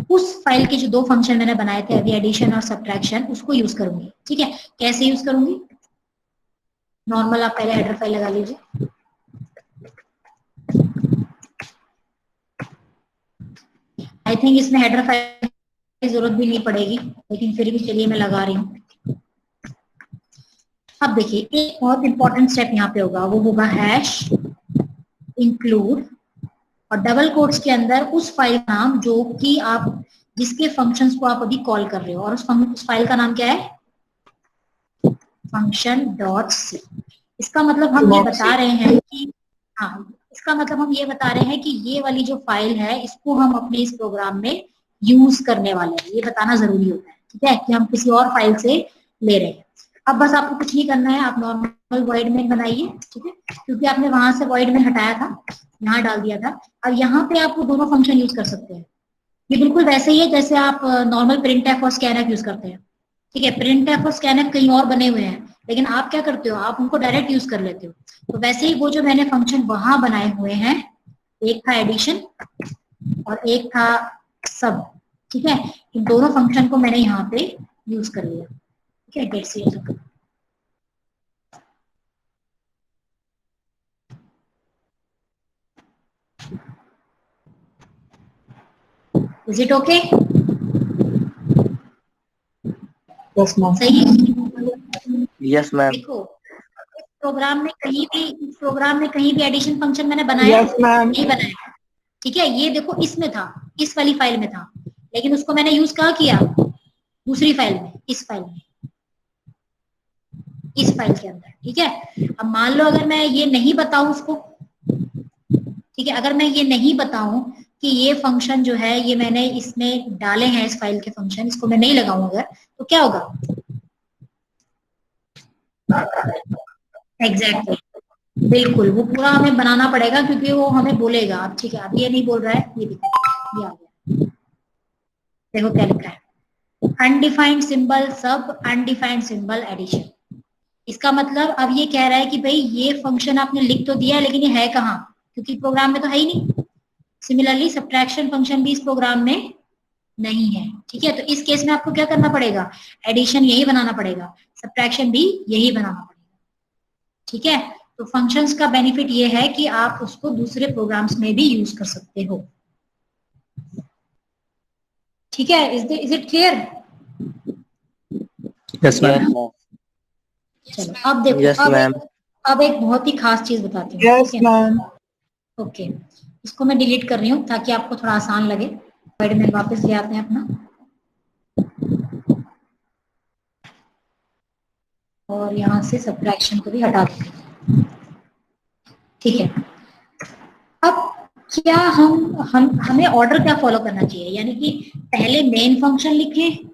उस फाइल के जो दो फंक्शन मैंने बनाए थे अभी, एडिशन और सब्ट्रैक्शन, उसको यूज करूंगी। ठीक है, कैसे यूज करूंगी, नॉर्मल आप पहले हेडर फाइल लगा लीजिए। आई थिंक इसमें हेडर फाइल की जरूरत भी नहीं पड़ेगी, लेकिन फिर भी चलिए मैं लगा रही हूँ। अब देखिए एक बहुत इंपॉर्टेंट स्टेप यहाँ पे होगा, वो होगा हैश इंक्लूड और डबल कोट्स के अंदर उस फाइल का नाम जो कि आप जिसके फंक्शंस को आप अभी कॉल कर रहे हो, और उस फाइल का नाम क्या है, फंक्शन डॉट सी। इसका मतलब हम ये बता रहे हैं कि हाँ, इसका मतलब हम ये बता रहे हैं कि ये वाली जो फाइल है इसको हम अपने इस प्रोग्राम में यूज करने वाले हैं, ये बताना जरूरी होता है, ठीक है, कि हम किसी और फाइल से ले रहे हैं। अब बस आपको कुछ नहीं करना है, आप नॉर्मल वॉइड मेन बनाइए, ठीक है, क्योंकि आपने वहां से वॉइड मेन हटाया था, यहाँ डाल दिया था। अब यहाँ पे आप दोनों फंक्शन यूज कर सकते हैं। ये बिल्कुल वैसे ही है जैसे आप नॉर्मल प्रिंट एफ और स्कैन एफ यूज करते हैं, ठीक है। प्रिंट एफ और स्कैन एफ कहीं और बने हुए हैं, लेकिन आप क्या करते हो, आप उनको डायरेक्ट यूज कर लेते हो। तो वैसे ही वो जो मैंने फंक्शन वहां बनाए हुए हैं, एक था एडिशन और एक था सब, ठीक है, इन दोनों फंक्शन को मैंने यहाँ पे यूज कर लिया, ठीक है। Get C is it okay? Yes ma'am. सही है। Yes ma'am. देखो प्रोग्राम में कहीं भी एडिशन फंक्शन मैंने बनाया यस मैम। नहीं बनाया, ठीक है। ये देखो इसमें था, इस वाली फाइल में था, लेकिन उसको मैंने यूज कहाँ किया, दूसरी फाइल में, इस फाइल में, इस फाइल के अंदर, ठीक है। अब मान लो अगर मैं ये नहीं बताऊं उसको, ठीक है, अगर मैं ये नहीं बताऊं कि ये फंक्शन जो है ये मैंने इसमें डाले हैं, इस फाइल के फंक्शन, इसको मैं नहीं लगाऊं अगर, तो क्या होगा, एग्जैक्टली बिल्कुल वो पूरा हमें बनाना पड़ेगा, क्योंकि वो हमें बोलेगा। अब ठीक है, अब ये नहीं बोल रहा है, ये देखो ये आ गया, देखो क्या लिखा है, अनडिफाइंड सिंबल सब, अनडिफाइंड सिंबल एडिशन। इसका मतलब अब ये कह रहा है कि भाई ये फंक्शन आपने लिख तो दिया है, लेकिन ये है कहाँ, क्योंकि प्रोग्राम में तो है ही नहीं। सिमिलरली सब्ट्रैक्शन फंक्शन भी इस प्रोग्राम में नहीं है, ठीक है। तो इस केस में आपको क्या करना पड़ेगा, एडिशन यही बनाना पड़ेगा, सब्ट्रैक्शन भी यही बनाना पड़ेगा, ठीक है। तो फंक्शंस का बेनिफिट ये है कि आप उसको दूसरे प्रोग्राम्स में भी यूज कर सकते हो, ठीक है। Is it clear? Yes ma'am. चलो अब देखो, यस मैम। अब एक बहुत ही खास चीज बताती हूँ, यस ठीक है। मैम। ओके, इसको मैं डिलीट कर रही हूँ ताकि आपको थोड़ा आसान लगे। वर्ड में वापस ले आते हैं अपना, और यहाँ से सब्ट्रैक्शन को भी हटा देते हैं, ठीक है। अब क्या हमें ऑर्डर क्या फॉलो करना चाहिए, यानी कि पहले मेन फंक्शन लिखें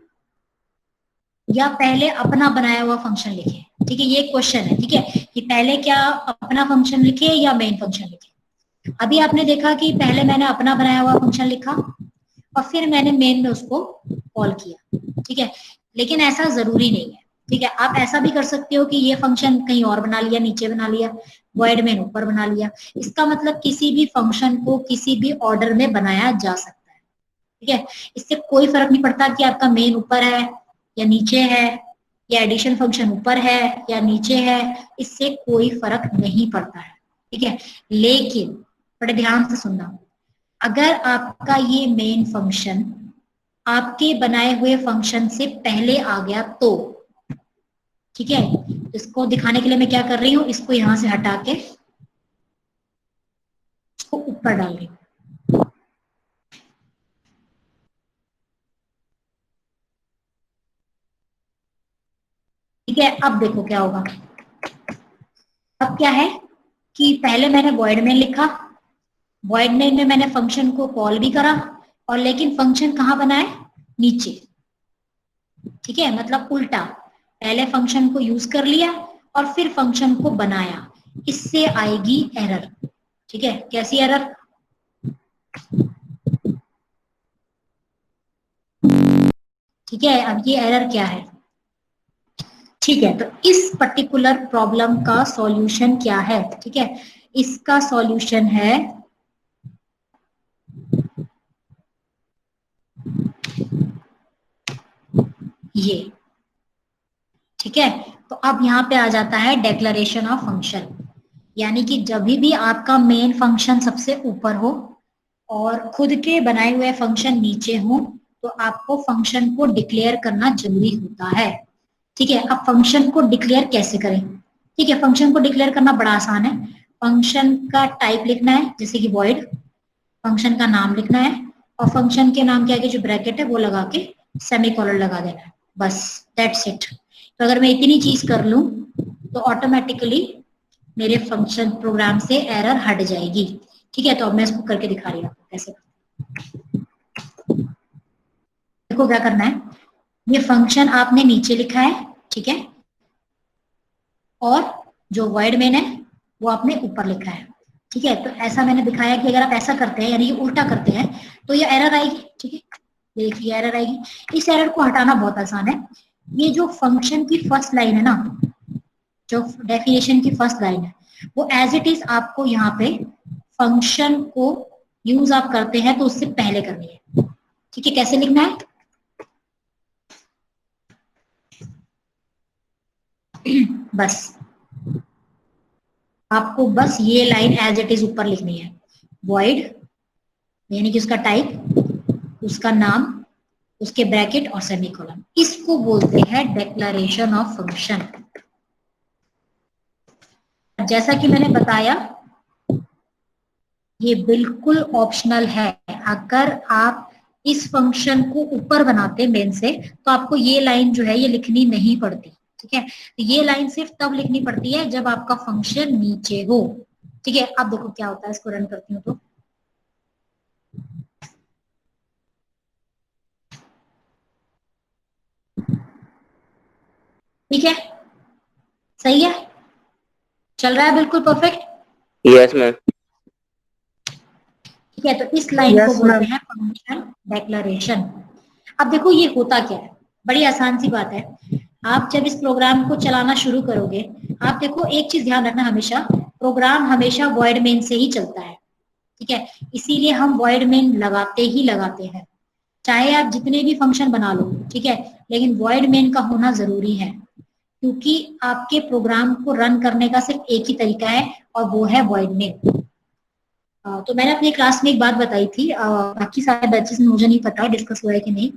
या पहले अपना बनाया हुआ फंक्शन लिखें, ठीक है। ये क्वेश्चन है, ठीक है, कि पहले क्या अपना फंक्शन लिखे या मेन फंक्शन लिखे। अभी आपने देखा कि पहले मैंने अपना बनाया हुआ फंक्शन लिखा और फिर मैंने मेन में उसको कॉल किया, ठीक है। लेकिन ऐसा जरूरी नहीं है, ठीक है। आप ऐसा भी कर सकते हो कि ये फंक्शन कहीं और बना लिया, नीचे बना लिया, वॉइड मेन ऊपर बना लिया। इसका मतलब किसी भी फंक्शन को किसी भी ऑर्डर में बनाया जा सकता है, ठीक है। इससे कोई फर्क नहीं पड़ता कि आपका मेन ऊपर है या नीचे है, या एडिशन फंक्शन ऊपर है या नीचे है, इससे कोई फर्क नहीं पड़ता है, ठीक है। लेकिन बड़े ध्यान से सुनना, अगर आपका ये मेन फंक्शन आपके बनाए हुए फंक्शन से पहले आ गया तो, ठीक है, इसको दिखाने के लिए मैं क्या कर रही हूं, इसको यहां से हटा के इसको ऊपर डाल रही हूं, ठीक है। अब देखो क्या होगा, अब क्या है कि पहले मैंने वॉइड मेन लिखा, वॉइड मेन में मैंने फंक्शन को कॉल भी करा, और लेकिन फंक्शन कहाँ बना है, नीचे, ठीक है। मतलब उल्टा, पहले फंक्शन को यूज कर लिया और फिर फंक्शन को बनाया, इससे आएगी एरर, ठीक है। कैसी एरर, ठीक है। अब ये एरर क्या है, ठीक है, तो इस पर्टिकुलर प्रॉब्लम का सॉल्यूशन क्या है, ठीक है। इसका सॉल्यूशन है ये, ठीक है, तो अब यहाँ पे आ जाता है डेक्लरेशन ऑफ फंक्शन, यानी कि जब भी आपका मेन फंक्शन सबसे ऊपर हो और खुद के बनाए हुए फंक्शन नीचे हो, तो आपको फंक्शन को डिक्लेयर करना जरूरी होता है। ठीक है, अब फंक्शन को डिक्लेयर कैसे करें? ठीक है, फंक्शन को डिक्लेयर करना बड़ा आसान है। फंक्शन का टाइप लिखना है, जैसे कि वॉइड, फंक्शन का नाम लिखना है और फंक्शन के नाम के आगे जो ब्रैकेट है वो लगा के सेमीकोलन लगा देना है, बस दैट्स इट। तो अगर मैं इतनी चीज कर लूं तो ऑटोमेटिकली मेरे फंक्शन प्रोग्राम से एरर हट जाएगी। ठीक है, तो अब मैं इसको करके दिखा रही हूँ कैसे। देखो क्या करना है, ये फंक्शन आपने नीचे लिखा है, ठीक है, और जो वॉइड मेन है वो आपने ऊपर लिखा है। ठीक है, तो ऐसा मैंने दिखाया कि अगर आप ऐसा करते हैं, यानी ये उल्टा करते हैं, तो ये एरर आएगी। ठीक है, देखिए एरर आएगी। इस एरर को हटाना बहुत आसान है। ये जो फंक्शन की फर्स्ट लाइन है ना, जो डेफिनेशन की फर्स्ट लाइन है, वो एज इट इज आपको यहाँ पे फंक्शन को यूज आप करते हैं तो उससे पहले करनी है। ठीक है, कैसे लिखना है? बस आपको बस ये लाइन एज इट इज ऊपर लिखनी है, वॉइड यानी कि उसका टाइप, उसका नाम, उसके ब्रैकेट और सेमीकोलन। इसको बोलते हैं डेक्लरेशन ऑफ फंक्शन। जैसा कि मैंने बताया, ये बिल्कुल ऑप्शनल है। अगर आप इस फंक्शन को ऊपर बनाते मेन से, तो आपको ये लाइन जो है ये लिखनी नहीं पड़ती। ठीक है, तो ये लाइन सिर्फ तब लिखनी पड़ती है जब आपका फंक्शन नीचे हो। ठीक है, अब देखो क्या होता है, इसको रन करती हूँ तो ठीक है, सही है, चल रहा है बिल्कुल परफेक्ट। Yes ma'am. ठीक है, तो इस लाइन को Yes, बोलते ma'am. हैं फंक्शन डेक्लरेशन। अब देखो ये होता क्या है, बड़ी आसान सी बात है। आप जब इस प्रोग्राम को चलाना शुरू करोगे, आप देखो एक चीज ध्यान रखना, हमेशा प्रोग्राम हमेशा वॉइड मेन से ही चलता है। ठीक है, इसीलिए हम वॉइड मेन लगाते ही लगाते हैं, चाहे आप जितने भी फंक्शन बना लो। ठीक है, लेकिन वॉइड मेन का होना जरूरी है, क्योंकि आपके प्रोग्राम को रन करने का सिर्फ एक ही तरीका है और वो है वॉइड मेन। तो मैंने अपनी क्लास में एक बात बताई थी, बाकी सारे बैचेस में मुझे नहीं पता डिस्कस हुआ है कि नहीं,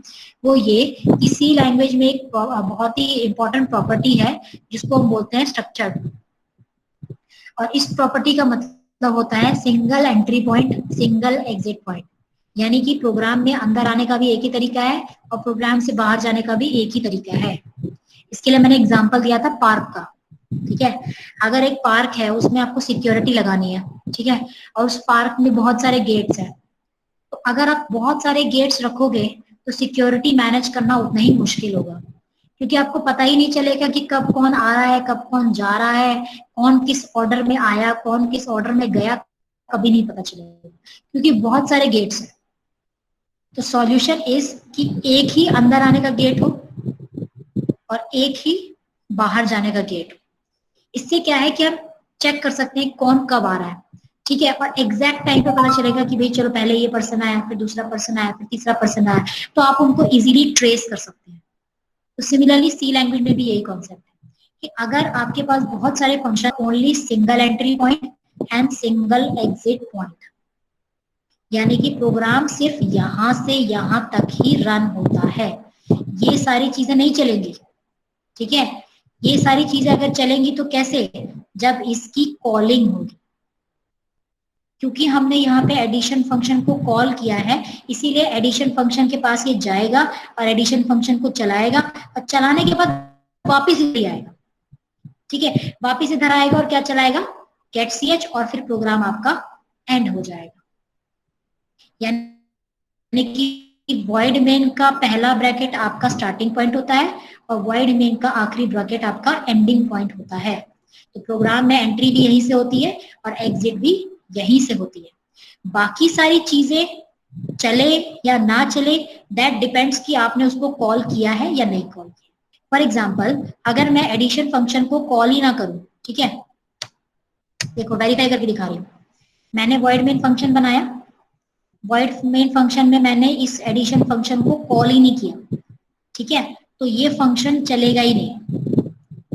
वो ये कि सी लैंग्वेज में एक बहुत ही इंपॉर्टेंट प्रॉपर्टी है जिसको हम बोलते हैं स्ट्रक्चर्ड। और इस प्रॉपर्टी का मतलब होता है single entry point, single exit point. यानी कि प्रोग्राम में अंदर आने का भी एक ही तरीका है और प्रोग्राम से बाहर जाने का भी एक ही तरीका है। इसके लिए मैंने एग्जांपल दिया था पार्क का। ठीक है, अगर एक पार्क है उसमें आपको सिक्योरिटी लगानी है, ठीक है, और उस पार्क में बहुत सारे गेट्स हैं, तो अगर आप बहुत सारे गेट्स रखोगे तो सिक्योरिटी मैनेज करना उतना ही मुश्किल होगा, क्योंकि आपको पता ही नहीं चलेगा कि कब कौन आ रहा है, कब कौन जा रहा है, कौन किस ऑर्डर में आया, कौन किस ऑर्डर में गया, कभी नहीं पता चलेगा, क्योंकि बहुत सारे गेट्स हैं। तो सॉल्यूशन इज कि एक ही अंदर आने का गेट हो और एक ही बाहर जाने का गेट हो। इससे क्या है कि हम चेक कर सकते हैं कौन कब आ रहा है। ठीक है, और एग्जैक्ट टाइम पे पता चलेगा कि भाई चलो पहले ये पर्सन आया, फिर दूसरा पर्सन आया, फिर तीसरा पर्सन आया, तो आप उनको इजीली ट्रेस कर सकते हैं। तो सिमिलरली सी लैंग्वेज में भी यही कॉन्सेप्ट है कि अगर आपके पास बहुत सारे function, only single entry point and single exit point, यानी कि प्रोग्राम सिर्फ यहां से यहां तक ही रन होता है, ये सारी चीजें नहीं चलेंगी। ठीक है, ये सारी चीजें अगर चलेंगी तो कैसे, जब इसकी कॉलिंग होगी, क्योंकि हमने यहाँ पे एडिशन फंक्शन को कॉल किया है, इसीलिए एडिशन फंक्शन के पास ये जाएगा और एडिशन फंक्शन को चलाएगा और चलाने के बाद वापिस इधर आएगा। ठीक है, वापिस इधर आएगा और क्या चलाएगा, गेट ch, और फिर प्रोग्राम आपका एंड हो जाएगा। यानी कि वॉइड मेन का पहला ब्रैकेट आपका स्टार्टिंग पॉइंट होता है और वॉइड मेन का आखिरी ब्रैकेट आपका एंडिंग पॉइंट होता है। तो प्रोग्राम में एंट्री भी यहीं से होती है और एग्जिट भी यहीं से होती है। बाकी सारी चीजें चले या ना चले, दैट डिपेंड्स कि आपने उसको कॉल किया है या नहीं कॉल किया। फॉर एग्जाम्पल, अगर मैं एडिशन फंक्शन को कॉल ही ना करूं, ठीक है, देखो वेरीफाई करके दिखा रही हूँ, मैंने वॉइड मेन फंक्शन बनाया, वॉइड मेन फंक्शन में मैंने इस एडिशन फंक्शन को कॉल ही नहीं किया, ठीक है, तो ये फंक्शन चलेगा ही नहीं।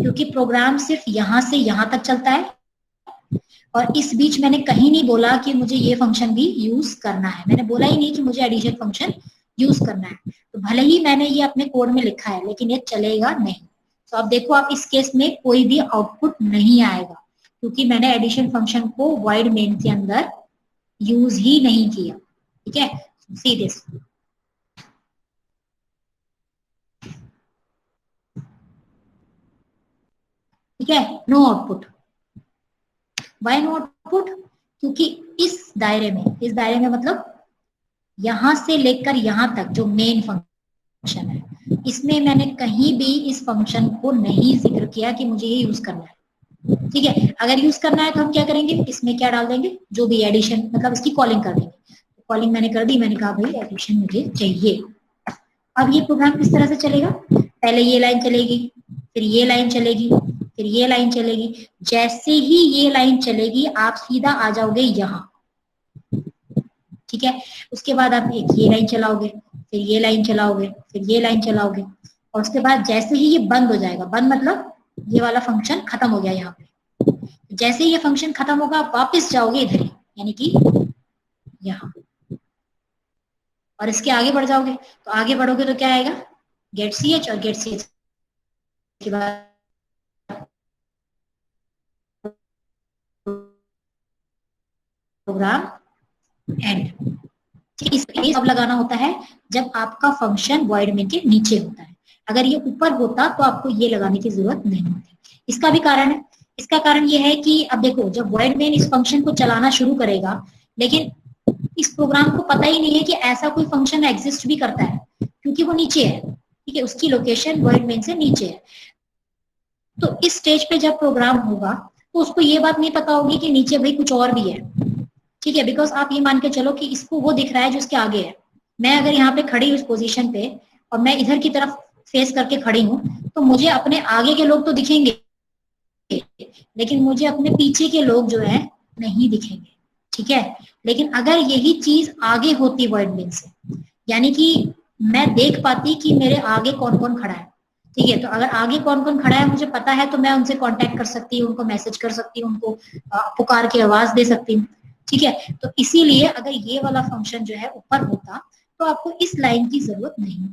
क्योंकि प्रोग्राम सिर्फ यहाँ से यहाँ तक चलता है और इस बीच मैंने कहीं नहीं बोला कि मुझे ये फंक्शन भी यूज करना है। मैंने बोला ही नहीं कि मुझे एडिशन फंक्शन यूज करना है। तो भले ही मैंने ये अपने कोड में लिखा है लेकिन ये चलेगा नहीं। तो अब देखो आप इस केस में कोई भी आउटपुट नहीं आएगा क्योंकि मैंने एडिशन फंक्शन को void मेन के अंदर यूज ही नहीं किया। ठीक है, सी दिस। ठीक है, no output. Why no output? क्योंकि इस दायरे में मतलब यहां से लेकर यहां तक जो मेन फंक्शन है, इसमें मैंने कहीं भी इस फंक्शन को नहीं जिक्र किया कि मुझे ये यूज करना है। ठीक है, अगर यूज करना है तो हम क्या करेंगे, इसमें क्या डाल देंगे, जो भी एडिशन मतलब इसकी कॉलिंग कर देंगे। कॉलिंग मैंने कर दी, मैंने कहा भाई एडिशन मुझे चाहिए। अब ये प्रोग्राम किस तरह से चलेगा, पहले ये लाइन चलेगी, फिर ये लाइन चलेगी, फिर ये लाइन चलेगी। जैसे ही ये लाइन चलेगी आप सीधा आ जाओगे यहाँ। ठीक है, उसके बाद आप एक ये लाइन चलाओगे, फिर ये लाइन चलाओगे, फिर ये लाइन चलाओगे और उसके बाद जैसे ही ये बंद हो जाएगा, बंद मतलब ये वाला फंक्शन खत्म हो गया यहाँ पे, जैसे ही ये फंक्शन खत्म होगा आप वापस जाओगे इधर ही, यानी कि यहाँ, और इसके आगे बढ़ जाओगे। तो आगे बढ़ोगे तो क्या आएगा, गेट सी एच, और गेट सी एच के बाद प्रोग्राम एंड। ये सब लगाना होता है जब आपका फंक्शन void मेन के नीचे होता है। अगर ये ऊपर होता तो आपको ये लगाने की जरूरत नहीं होती। इसका भी कारण है, इसका कारण ये है कि अब देखो जब void मेन इस फंक्शन को चलाना शुरू करेगा, लेकिन इस प्रोग्राम को पता ही नहीं है कि ऐसा कोई फंक्शन एग्जिस्ट भी करता है क्योंकि वो नीचे है। ठीक है, उसकी लोकेशन void मेन से नीचे है। तो इस स्टेज पे जब प्रोग्राम होगा तो उसको ये बात नहीं पता होगी कि नीचे भाई कुछ और भी है। ठीक है, बिकॉज आप ये मान के चलो कि इसको वो दिख रहा है जो इसके आगे है। मैं अगर यहाँ पे खड़ी हूँ इस पोजीशन पे और मैं इधर की तरफ फेस करके खड़ी हूँ तो मुझे अपने आगे के लोग तो दिखेंगे लेकिन मुझे अपने पीछे के लोग जो है नहीं दिखेंगे। ठीक है, लेकिन अगर यही चीज आगे होती void मेन से, यानी कि मैं देख पाती कि मेरे आगे कौन कौन खड़ा है। ठीक है, तो अगर आगे कौन कौन खड़ा है मुझे पता है तो मैं उनसे कांटेक्ट कर सकती हूँ, उनको मैसेज कर सकती हूँ, उनको पुकार के आवाज दे सकती हूँ। ठीक है, तो इसीलिए अगर ये वाला फंक्शन जो है ऊपर होता तो आपको इस लाइन की जरूरत नहीं।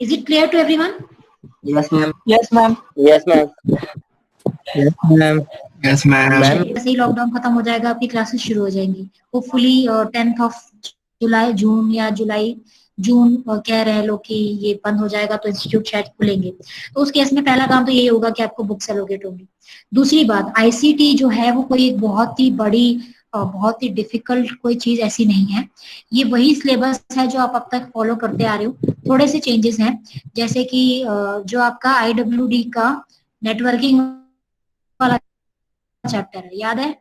Is it clear to everyone? Yes ma'am. Yes, ma'am. Yes ma'am. Yes ma'am. Yes ma'am. जैसे ही लॉकडाउन खत्म हो जाएगा आपकी क्लासेस शुरू हो जाएंगी होपफुली 10th ऑफ जुलाई, जून या जुलाई जून कह रहे हैं लोग कि ये बंद हो जाएगा तो इंस्टीट्यूट शायद खुलेंगे। तो उस केस में पहला काम तो यही होगा कि आपको बुक्स एलोकेट होंगी। दूसरी बात, आईसीटी जो है वो कोई एक बहुत ही बड़ी बहुत ही डिफिकल्ट कोई चीज ऐसी नहीं है। ये वही सिलेबस है जो आप अब तक फॉलो करते आ रहे हो। थोड़े से चेंजेस हैं, जैसे कि जो आपका IWD का नेटवर्किंग वाला चैप्टर है, याद है?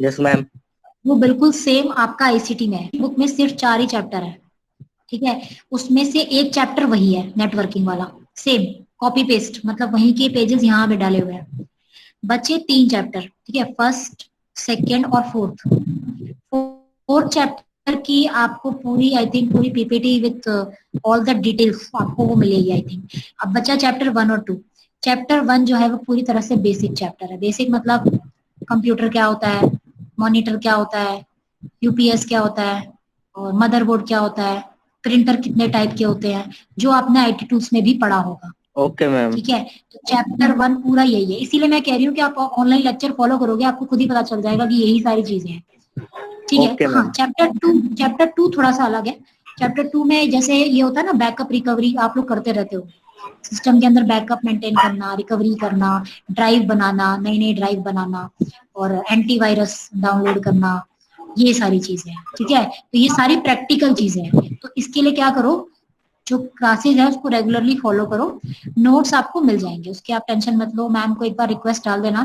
Yes ma'am. वो बिल्कुल सेम आपका आईसीटी में है। बुक में सिर्फ 4 ही चैप्टर है। ठीक है, उसमें से एक चैप्टर वही है नेटवर्किंग वाला, सेम कॉपी पेस्ट, मतलब वहीं के पेजेस यहाँ पे डाले हुए हैं। बचे 3 चैप्टर। ठीक है, फर्स्ट, सेकेंड और फोर्थ चैप्टर की आपको पूरी आई थिंक पूरी PPT with all the details आपको वो मिलेगी आई थिंक। अब बचा चैप्टर 1 और 2। चैप्टर 1 जो है वो पूरी तरह से बेसिक चैप्टर है। बेसिक मतलब कंप्यूटर क्या होता है, मॉनिटर क्या होता है, यूपीएस क्या होता है, और मदरबोर्ड क्या होता है, प्रिंटर कितने टाइप के होते हैं, जो आपने आईटी टूल्स में भी पढ़ा होगा। Okay ma'am. ठीक है, तो चैप्टर 1 पूरा यही है। इसीलिए मैं कह रही हूँ कि आप ऑनलाइन लेक्चर फॉलो करोगे आपको खुद ही पता चल जाएगा कि यही सारी चीजें हैं। ठीक है, Okay, हाँ, चैप्टर 2 थोड़ा सा अलग है। चैप्टर 2 में जैसे ये होता है ना बैकअप रिकवरी, आप लोग करते रहते हो, सिस्टम के अंदर बैकअप मेंटेन करना, रिकवरी करना, ड्राइव बनाना, नई नई ड्राइव बनाना और एंटीवायरस डाउनलोड करना, ये सारी चीजें हैं। ठीक है, तो ये सारी प्रैक्टिकल चीजें हैं। तो इसके लिए क्या करो, जो क्लासेज है उसको रेगुलरली फॉलो करो, नोट्स आपको मिल जाएंगे, उसकी आप टेंशन मत लो। मैम को एक बार रिक्वेस्ट डाल देना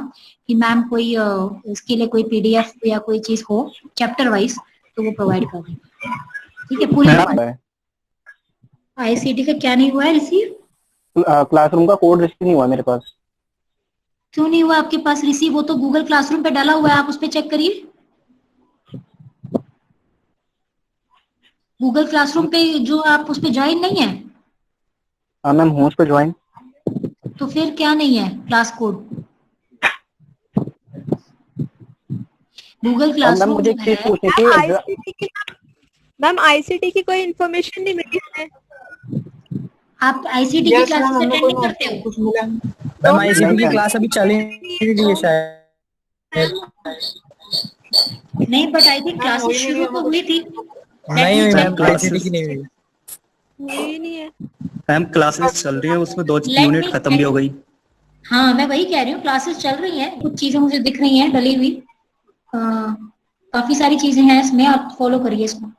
कि मैम कोई इसके लिए कोई पीडीएफ या कोई चीज हो चैप्टर वाइज तो वो प्रोवाइड कर देंगे। ठीक है, पूरी आईसीटी का क्या नहीं हुआ है रिसीव? क्लासरूम का कोड रिसीव नहीं हुआ मेरे पास। क्यों नहीं हुआ आपके पास रिसीव? वो तो गूगल क्लासरूम पे डाला हुआ है, आप उस पर चेक करिए। गूगल क्लासरूम पे जो आप उस पे ज्वाइन नहीं है, हाँ मैम हूँ उस पर ज्वाइन। तो फिर क्या नहीं है क्लास कोड? गूगल और मैम क्लासरूम मुझे जो एक चीज है, पूछनी मैम थी आईसीटी की मैम आईसीटी की कोई इन्फॉर्मेशन नहीं मिली है। आप आईसीटी की यस मैम, क्लासेस हम लोग अटेंड को नहीं करते हो? कुछ मिला नहीं। तो मैम मैम आईसीटी की मैम क्लास अभी चल ही नहीं रही है शायद। नहीं, but I think ma'am classes वही नहीं शुरू हम तो लोग हुई थी। नहीं हुई मैम, Let आईसीटी की नहीं हुई। हुई नहीं है। मैम क्लासेस चल रही है, उसमें 2 me यूनिट खत्म भी हो गई। हाँ, मैं वही कह रही हूँ, क्लासेस चल रही हैं, कुछ चीजें मुझे दिख रही हैं डली हुई। काफी सारी चीजें हैं इसमें, आप फॉलो करिए इसको।